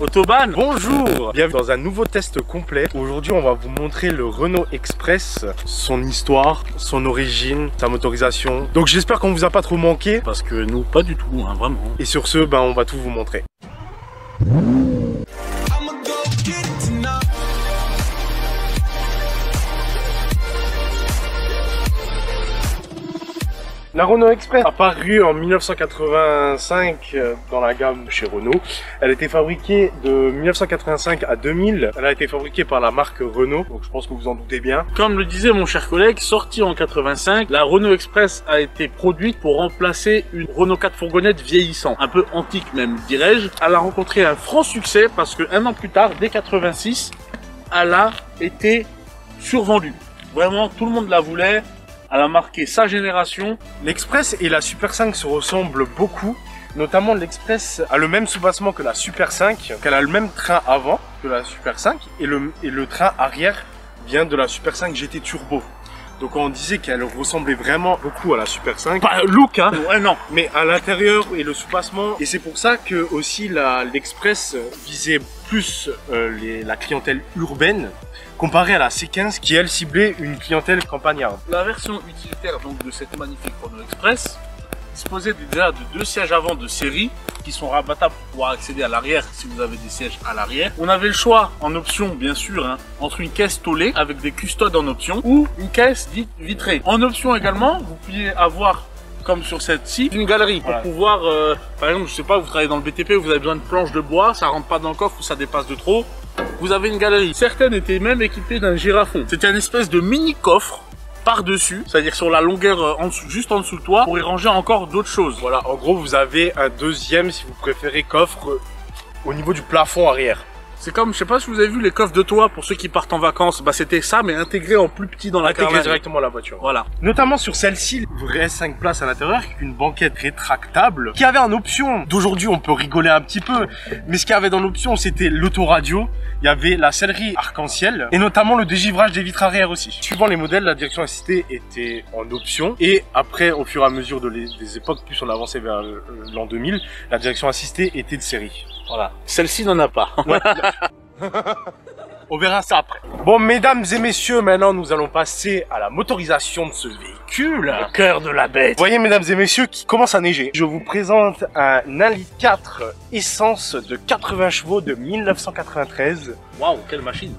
Autobahn, bonjour. Bienvenue dans un nouveau test complet. Aujourd'hui, on va vous montrer le Renault Express, son histoire, son origine, sa motorisation. Donc j'espère qu'on vous a pas trop manqué. Parce que nous, pas du tout, hein, vraiment. Et sur ce, on va tout vous montrer. La Renault Express apparue en 1985 dans la gamme chez Renault. Elle a été fabriquée de 1985 à 2000. Elle a été fabriquée par la marque Renault, donc je pense que vous en doutez bien. Comme le disait mon cher collègue, sortie en 85, la Renault Express a été produite pour remplacer une Renault 4 fourgonnette vieillissante, un peu antique même dirais-je. Elle a rencontré un franc succès parce que un an plus tard, dès 86, elle a été survendue. Vraiment, tout le monde la voulait. Elle a marqué sa génération. L'Express et la Super 5 se ressemblent beaucoup. Notamment l'Express a le même soubassement que la Super 5, qu'elle a le même train avant que la Super 5 et le train arrière vient de la Super 5 GT Turbo. Donc on disait qu'elle ressemblait vraiment beaucoup à la Super 5. Pas look, hein. Ouais, non, mais à l'intérieur et le soubassement. Et c'est pour ça que aussi l'Express visait plus la clientèle urbaine comparé à la C15 qui elle ciblait une clientèle campagnarde. La version utilitaire donc de cette magnifique Renault Express disposait déjà de 2 sièges avant de série qui sont rabattables pour pouvoir accéder à l'arrière si vous avez des sièges à l'arrière. On avait le choix en option bien sûr entre une caisse tôlée avec des custodes en option ou une caisse dite vitrée. En option également vous pouviez avoir comme sur cette-ci, une galerie pour pouvoir, par exemple, je sais pas, vous travaillez dans le BTP, vous avez besoin de planches de bois, ça rentre pas dans le coffre ou ça dépasse de trop, vous avez une galerie. Certaines étaient même équipées d'un girafon. C'était une espèce de mini coffre par-dessus, c'est-à-dire sur la longueur en dessous, juste en dessous de toi, pour y ranger encore d'autres choses. Voilà, en gros, vous avez un deuxième, si vous préférez, coffre au niveau du plafond arrière. C'est comme, je sais pas si vous avez vu les coffres de toit pour ceux qui partent en vacances, c'était ça mais intégré en plus petit dans la caravane. Intégré directement à la voiture. Voilà. Notamment sur celle-ci, vraie 5 places à l'intérieur avec une banquette rétractable qui avait en option. D'aujourd'hui, on peut rigoler un petit peu, mais ce qu'il y avait dans l'option, c'était l'autoradio. Il y avait la sellerie arc-en-ciel et notamment le dégivrage des vitres arrière aussi. Suivant les modèles, la direction assistée était en option et après, au fur et à mesure des époques, plus on avançait vers l'an 2000, la direction assistée était de série. Voilà. Celle-ci n'en a pas. Ouais. On verra ça après. Bon, mesdames et messieurs, maintenant nous allons passer à la motorisation de ce véhicule. Le cœur de la bête. Vous voyez, mesdames et messieurs, qu'il commence à neiger. Je vous présente un 1,4 litre essence de 80 chevaux de 1993. Waouh, quelle machine.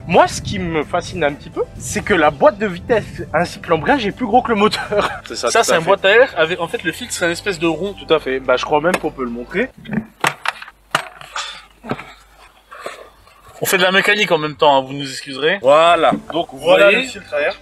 Moi, ce qui me fascine un petit peu, c'est que la boîte de vitesse ainsi que l'embrayage est plus gros que le moteur. C'est ça. Ça, c'est un boîte à air avec, en fait, le filtre, c'est un espèce de rond. Tout à fait. Je crois même qu'on peut le montrer. On fait de la mécanique en même temps, hein, vous nous excuserez. Voilà. Donc, vous voyez, le filtre à air.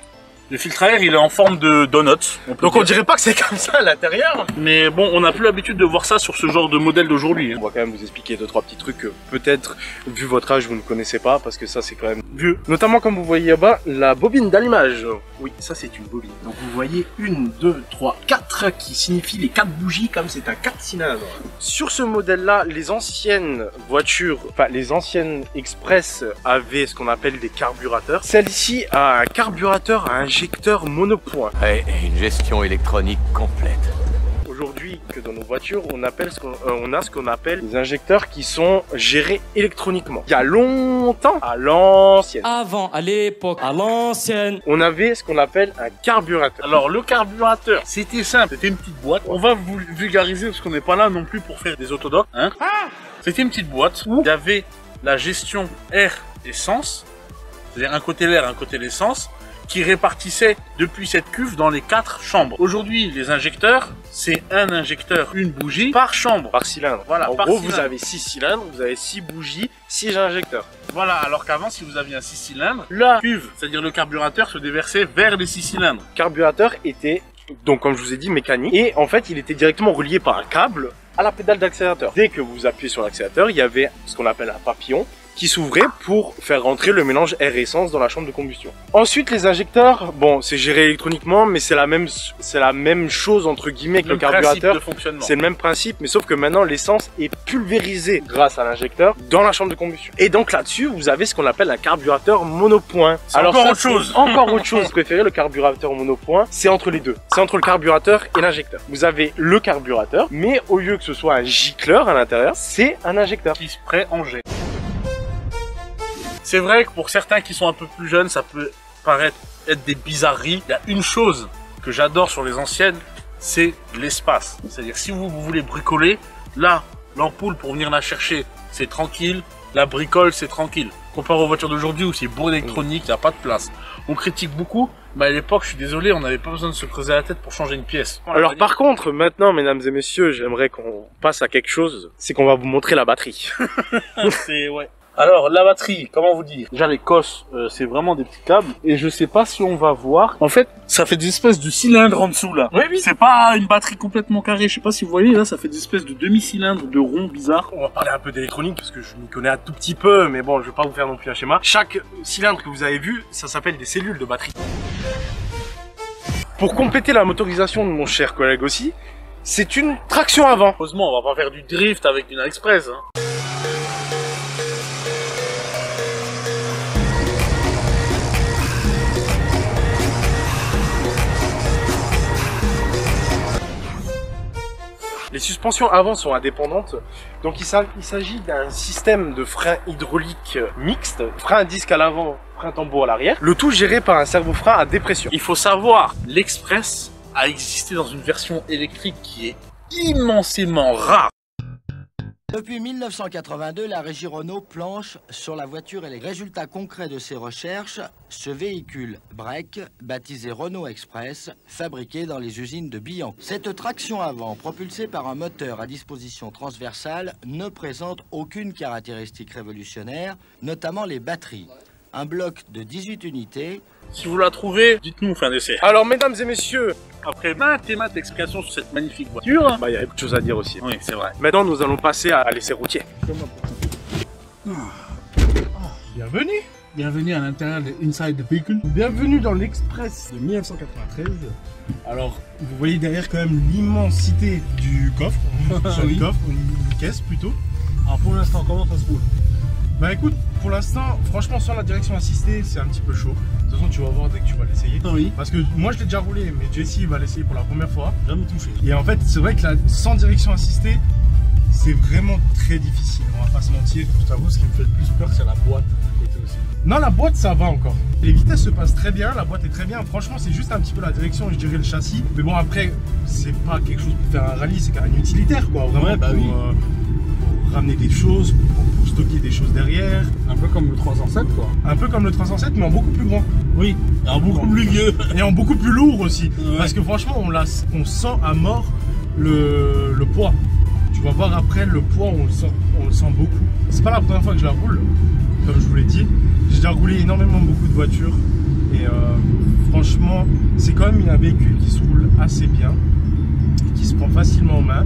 Le filtre à air, il est en forme de donut. Donc on dirait pas que c'est comme ça à l'intérieur. Mais bon, on n'a plus l'habitude de voir ça sur ce genre de modèle d'aujourd'hui. On va quand même vous expliquer 2-3 petits trucs que peut-être, vu votre âge, vous ne connaissez pas, parce que ça c'est quand même vieux. Notamment comme vous voyez là-bas, la bobine d'allumage. Oui, ça c'est une bobine. Donc vous voyez 1, 2, 3, 4 qui signifie les 4 bougies comme c'est un 4 cylindres. Sur ce modèle-là, les anciennes voitures, les anciennes Express avaient ce qu'on appelle des carburateurs. Celle-ci a un carburateur à injecteur monopoint. Et une gestion électronique complète. Aujourd'hui, que dans nos voitures, on a ce qu'on appelle des injecteurs qui sont gérés électroniquement. Il y a longtemps, à l'ancienne. Avant, à l'époque, à l'ancienne. On avait ce qu'on appelle un carburateur. Alors, le carburateur, c'était simple. C'était une petite boîte. On va vous vulgariser parce qu'on n'est pas là non plus pour faire des autodocs. Hein. C'était une petite boîte où il y avait la gestion air-essence. C'est-à-dire un côté l'air, un côté l'essence, qui répartissait depuis cette cuve dans les 4 chambres. Aujourd'hui, les injecteurs, c'est un injecteur, une bougie par chambre. Par cylindre. Voilà, en gros, vous avez 6 cylindres, vous avez 6 bougies, 6 injecteurs. Voilà, alors qu'avant, si vous aviez un 6 cylindres, la cuve, c'est-à-dire le carburateur, se déversait vers les 6 cylindres. Le carburateur était, donc comme je vous ai dit, mécanique. Et en fait, il était directement relié par un câble à la pédale d'accélérateur. Dès que vous appuyez sur l'accélérateur, il y avait ce qu'on appelle un papillon qui s'ouvrait pour faire rentrer le mélange air-essence dans la chambre de combustion. Ensuite, les injecteurs, bon, c'est géré électroniquement, mais c'est la même chose entre guillemets que le carburateur. C'est le même principe, mais sauf que maintenant l'essence est pulvérisée grâce à l'injecteur dans la chambre de combustion. Et donc là-dessus, vous avez ce qu'on appelle un carburateur monopoint. Alors encore autre chose. Encore autre chose. Vous préférez le carburateur monopoint, c'est entre les deux. C'est entre le carburateur et l'injecteur. Vous avez le carburateur, mais au lieu que ce soit un gicleur à l'intérieur, c'est un injecteur qui se pré-injecte. C'est vrai que pour certains qui sont un peu plus jeunes, ça peut paraître être des bizarreries. Il y a une chose que j'adore sur les anciennes, c'est l'espace. C'est-à-dire si vous voulez bricoler, là, l'ampoule pour venir la chercher, c'est tranquille. La bricole, c'est tranquille. Comparé aux voitures d'aujourd'hui où c'est beau électronique, il n'y a pas de place. On critique beaucoup, mais à l'époque, je suis désolé, on n'avait pas besoin de se creuser la tête pour changer une pièce. Alors par contre, maintenant, mesdames et messieurs, j'aimerais qu'on passe à quelque chose. C'est qu'on va vous montrer la batterie. C'est ouais. Alors, la batterie, comment vous dire? Déjà, les cosses, c'est vraiment des petits câbles. Et je sais pas si on va voir. En fait, ça fait des espèces de cylindres en dessous, là. Oui, oui. C'est pas une batterie complètement carrée. Je sais pas si vous voyez, là, ça fait des espèces de demi-cylindres, de ronds bizarres. On va parler un peu d'électronique, parce que je m'y connais un tout petit peu, mais bon, je vais pas vous faire non plus un schéma. Chaque cylindre que vous avez vu, ça s'appelle des cellules de batterie. Pour compléter la motorisation de mon cher collègue aussi, c'est une traction avant. Heureusement, on va pas faire du drift avec une Express, hein. Les suspensions avant sont indépendantes, donc il s'agit d'un système de frein hydraulique mixte, frein à disque à l'avant, frein tambour à l'arrière, le tout géré par un servo-frein à dépression. Il faut savoir, l'Express a existé dans une version électrique qui est immensément rare. Depuis 1982, la régie Renault planche sur la voiture électrique. Résultat concret de ses recherches, ce véhicule break, baptisé Renault Express, fabriqué dans les usines de Billancourt. Cette traction avant, propulsée par un moteur à disposition transversale, ne présente aucune caractéristique révolutionnaire, notamment les batteries. Un bloc de 18 unités. Si vous la trouvez, dites-nous, on fait un essai. Alors, mesdames et messieurs, après maintes et maintes explications sur cette magnifique voiture, il y a beaucoup de choses à dire aussi. Oui, c'est vrai. Maintenant, nous allons passer à l'essai routier. Bienvenue. Bienvenue à l'intérieur de Inside the Vehicle. Bienvenue dans l'Express de 1993. Alors, vous voyez derrière quand même l'immensité du coffre. Sur le coffre, une caisse plutôt. Alors pour l'instant, comment ça se roule? Bah écoute, pour l'instant, franchement, sans la direction assistée, c'est un petit peu chaud. De toute façon, tu vas voir dès que tu vas l'essayer. Oui. Parce que moi, je l'ai déjà roulé, mais Jessie va l'essayer pour la première fois. Jamais touché. Et en fait, c'est vrai que sans direction assistée, c'est vraiment très difficile. On va pas se mentir. Je t'avoue, ce qui me fait le plus peur, c'est la boîte à côté aussi. Non, la boîte, ça va encore. Les vitesses se passent très bien, la boîte est très bien. Franchement, c'est juste un petit peu la direction, je dirais le châssis. Mais bon, après, c'est pas quelque chose pour faire un rallye, c'est carrément utilitaire, quoi. Vraiment, ouais, bah oui. Pour ramener des choses, pour stocker des choses derrière. Un peu comme le 307, quoi. Un peu comme le 307, mais en beaucoup plus grand. Oui, et en beaucoup plus vieux. Et en beaucoup plus lourd aussi. Ouais. Parce que franchement, on sent à mort le poids. Tu vas voir après, le poids, on le sent beaucoup. C'est pas la première fois que je la roule, comme je vous l'ai dit. J'ai déjà roulé énormément beaucoup de voitures. Et franchement, c'est quand même un véhicule qui se roule assez bien, qui se prend facilement en main,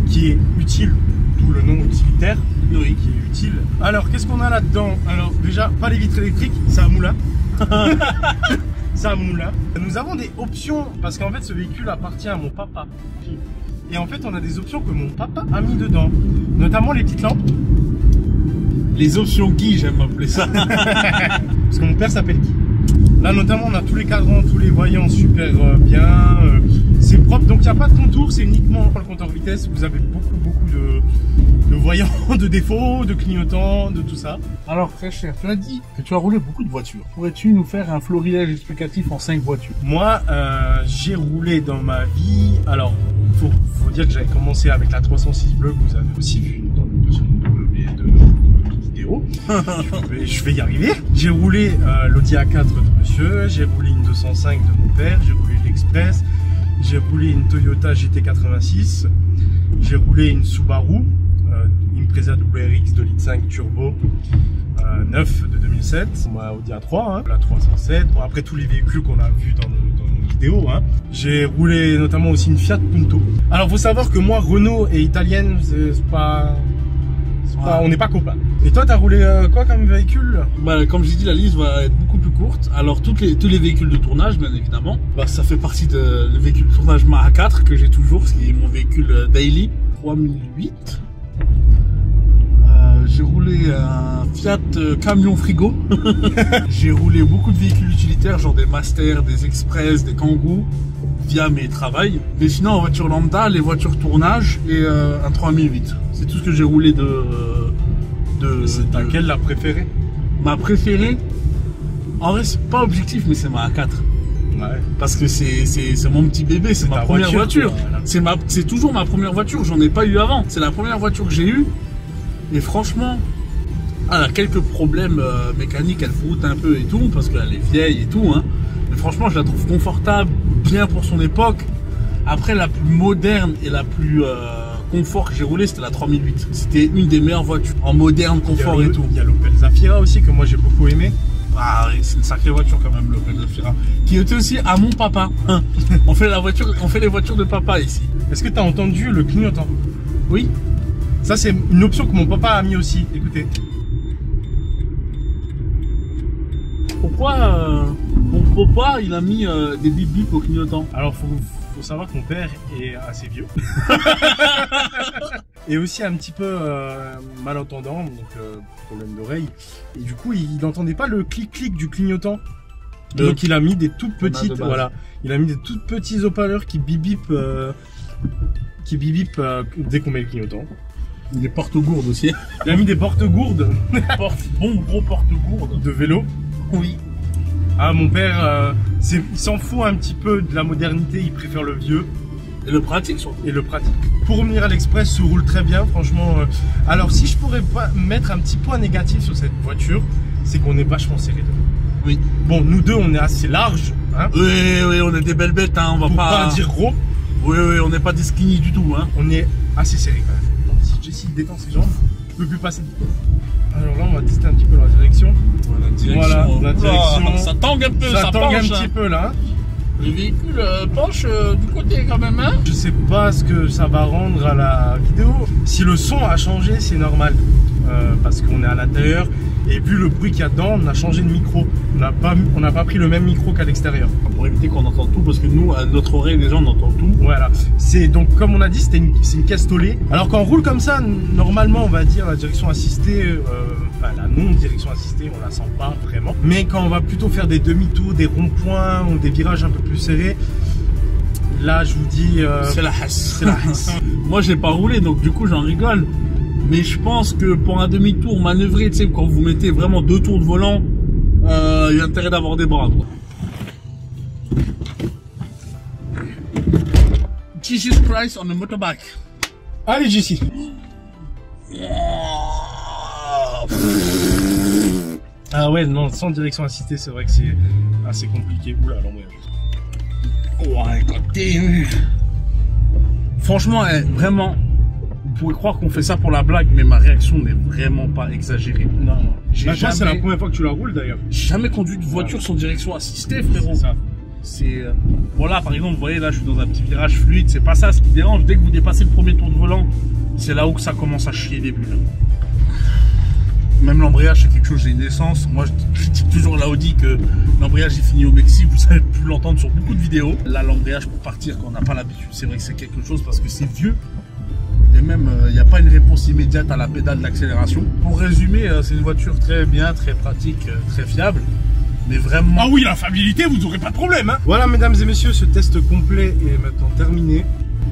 qui est utile, d'où le nom utilitaire, oui. Qui est utile. Alors, qu'est-ce qu'on a là-dedans? Alors, déjà, pas les vitres électriques, c'est un moulin. C'est un moulin. Nous avons des options, parce qu'en fait, ce véhicule appartient à mon papa. Et en fait, on a des options que mon papa a mis dedans, notamment les petites lampes. Les options Guy, j'aime appeler ça. Parce que mon père s'appelle Guy. Là, notamment, on a tous les cadrans, tous les voyants super bien. C'est propre, donc il n'y a pas de contour, c'est uniquement le compteur vitesse. Vous avez beaucoup de voyants, de défauts, de clignotants, de tout ça. Alors, très cher, tu as dit que tu as roulé beaucoup de voitures. Pourrais-tu nous faire un florilège explicatif en 5 voitures? Moi, j'ai roulé dans ma vie. Alors, faut dire que j'avais commencé avec la 306 bleue que vous avez aussi vu dans le 200W de vidéo. Je vais y arriver. J'ai roulé l'Audi A4 de monsieur, j'ai roulé une 205 de mon père, j'ai roulé l'Express, j'ai roulé une Toyota GT86, j'ai roulé une Subaru, Impreza WRX 2,5 litres turbo, 9 de 2007, ma Audi A3, hein, la 307, bon, après tous les véhicules qu'on a vus dans nos vidéos. Hein. J'ai roulé notamment aussi une Fiat Punto. Alors faut savoir que moi, Renault et italienne, c'est pas Ah, on n'est pas copains. Et toi, t'as roulé quoi comme véhicule? Bah, comme j'ai dit, la liste va être beaucoup plus courte. Alors, tous les véhicules de tournage, bien évidemment, bah, ça fait partie le véhicule de tournage Maha 4 que j'ai toujours, ce qui est mon véhicule daily. 3008. J'ai roulé un Fiat camion frigo. J'ai roulé beaucoup de véhicules utilitaires, genre des Master, des Express, des Kangoo, via mes travails. Mais sinon, en voiture lambda, les voitures tournage et un 3008. C'est tout ce que j'ai roulé C'est laquelle la préférée? Ma préférée, en vrai, c'est pas objectif, mais c'est ma A4. Ouais. Parce que c'est mon petit bébé, c'est ma première voiture. C'est toujours ma première voiture, j'en ai pas eu avant. C'est la première voiture que j'ai eue. Et franchement, elle a quelques problèmes mécaniques, elle broute un peu et tout, parce qu'elle est vieille et tout. Hein. Mais franchement, je la trouve confortable, bien pour son époque. Après, la plus moderne et la plus confort que j'ai roulé, c'était la 3008. C'était une des meilleures voitures, en moderne, confort et tout. Il y a l'Opel Zafira aussi, que moi j'ai beaucoup aimé. Ah oui, c'est une sacrée voiture quand même, l'Opel Zafira. Qui était aussi à mon papa. On fait les voitures de papa ici. Est-ce que tu as entendu le clignotant? Oui. Ça, c'est une option que mon papa a mis aussi. Écoutez. Pourquoi mon papa, il a mis des bip bip au clignotant? Alors, faut savoir que mon père est assez vieux. Et aussi un petit peu malentendant, donc problème d'oreille. Et du coup, il n'entendait pas le clic-clic du clignotant. Donc, il a mis des toutes petites, voilà. Il a mis des toutes petits haut-parleurs qui bip bip dès qu'on met le clignotant. Des porte-gourdes aussi. Il a mis des porte-gourdes. Bon gros porte-gourdes. De vélo. Oui. Ah, mon père, il s'en fout un petit peu de la modernité, il préfère le vieux. Et le pratique surtout. Et le pratique. Pour venir à l'Express, se roule très bien, franchement. Alors, si je pourrais pas mettre un petit point négatif sur cette voiture, c'est qu'on est vachement serré dedans. Oui. Bon, nous deux, on est assez large. Hein. Oui, on est des belles bêtes, hein. On va pour pas dire gros. Oui, on n'est pas des skinny du tout, hein. On est assez serré quand même. Donc, si Jessie détend ses jambes, je peux plus passer de vitesse. Alors là, on va tester un petit peu la direction. Voilà, la direction. Ça tangue un peu, ça tangue penche, un petit peu là. Le véhicule penche du côté quand même, hein. Je sais pas ce que ça va rendre à la vidéo. Si le son a changé, c'est normal. Parce qu'on est à l'intérieur. Et vu le bruit qu'il y a dedans, on a changé de micro. On n'a pas pris le même micro qu'à l'extérieur. Pour éviter qu'on entende tout, parce que nous, à notre oreille, déjà, on entend tout. Voilà. C'est donc, comme on a dit, c'est une caisse tollée. Alors quand on roule comme ça, normalement, on va dire la direction assistée, enfin la non-direction assistée, on la sent pas vraiment. Mais quand on va plutôt faire des demi-tours, des ronds-points ou des virages un peu plus serrés, là, je vous dis... c'est la hasse. C'est la hasse. Moi, j'ai pas roulé, donc du coup, j'en rigole. Mais je pense que pour un demi-tour manœuvré, tu sais, quand vous mettez vraiment 2 tours de volant, il y a intérêt d'avoir des bras, quoi. Jesus Christ on a motorbike. Allez, Jessie. Ah ouais, non, sans direction assistée, c'est vrai que c'est assez compliqué. Oula, l'embrayage. Ouais, côté. Franchement, vraiment, vous pouvez croire qu'on fait ça pour la blague, mais ma réaction n'est vraiment pas exagérée. Non. J'ai jamais... c'est la première fois que tu la roules d'ailleurs. J'ai jamais conduit de voiture sans direction assistée, frérot. C'est ça. C'est voilà, par exemple, vous voyez là, je suis dans un petit virage fluide, c'est pas ça ce qui dérange. Dès que vous dépassez le premier tour de volant, c'est là où ça commence à chier les bulles. Même l'embrayage, c'est quelque chose, j'ai une essence. Moi, je critique toujours la Audi que l'embrayage est fini au Mexique. Vous avez pu l'entendre sur beaucoup de vidéos. Là, l'embrayage pour partir quand on n'a pas l'habitude, c'est vrai que c'est quelque chose parce que c'est vieux. Et même, il n'y a pas une réponse immédiate à la pédale d'accélération. Pour résumer, c'est une voiture très bien, très pratique, très fiable. Mais vraiment... Ah oui, la fiabilité, vous n'aurez pas de problème, hein. Voilà, mesdames et messieurs, ce test complet est maintenant terminé.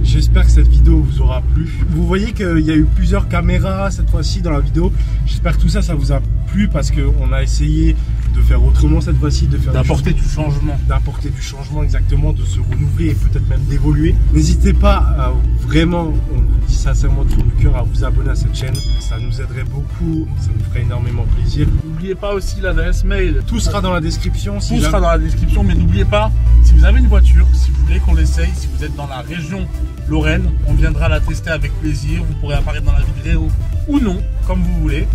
J'espère que cette vidéo vous aura plu. Vous voyez qu'il y a eu plusieurs caméras cette fois-ci dans la vidéo. J'espère que tout ça, ça vous a plu parce qu'on a essayé de faire autrement cette fois-ci, de faire d'apporter du changement. D'apporter du changement, exactement, de se renouveler et peut-être même d'évoluer. N'hésitez pas à vraiment, on vous dit sincèrement de tout le cœur, à vous abonner à cette chaîne. Ça nous aiderait beaucoup, ça nous ferait énormément plaisir. N'oubliez pas aussi l'adresse mail. Tout sera dans la description. Tout sera dans la description, mais n'oubliez pas, si vous avez une voiture, si vous voulez qu'on l'essaye, si vous êtes dans la région Lorraine, on viendra la tester avec plaisir. Vous pourrez apparaître dans la vidéo ou non, comme vous voulez.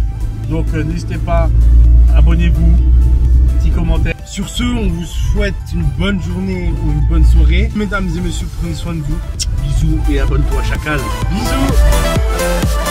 Donc n'hésitez pas, abonnez-vous, petit commentaire. Sur ce, on vous souhaite une bonne journée ou une bonne soirée. Mesdames et messieurs, prenez soin de vous. Bisous et abonne-toi, chacal. Bisous.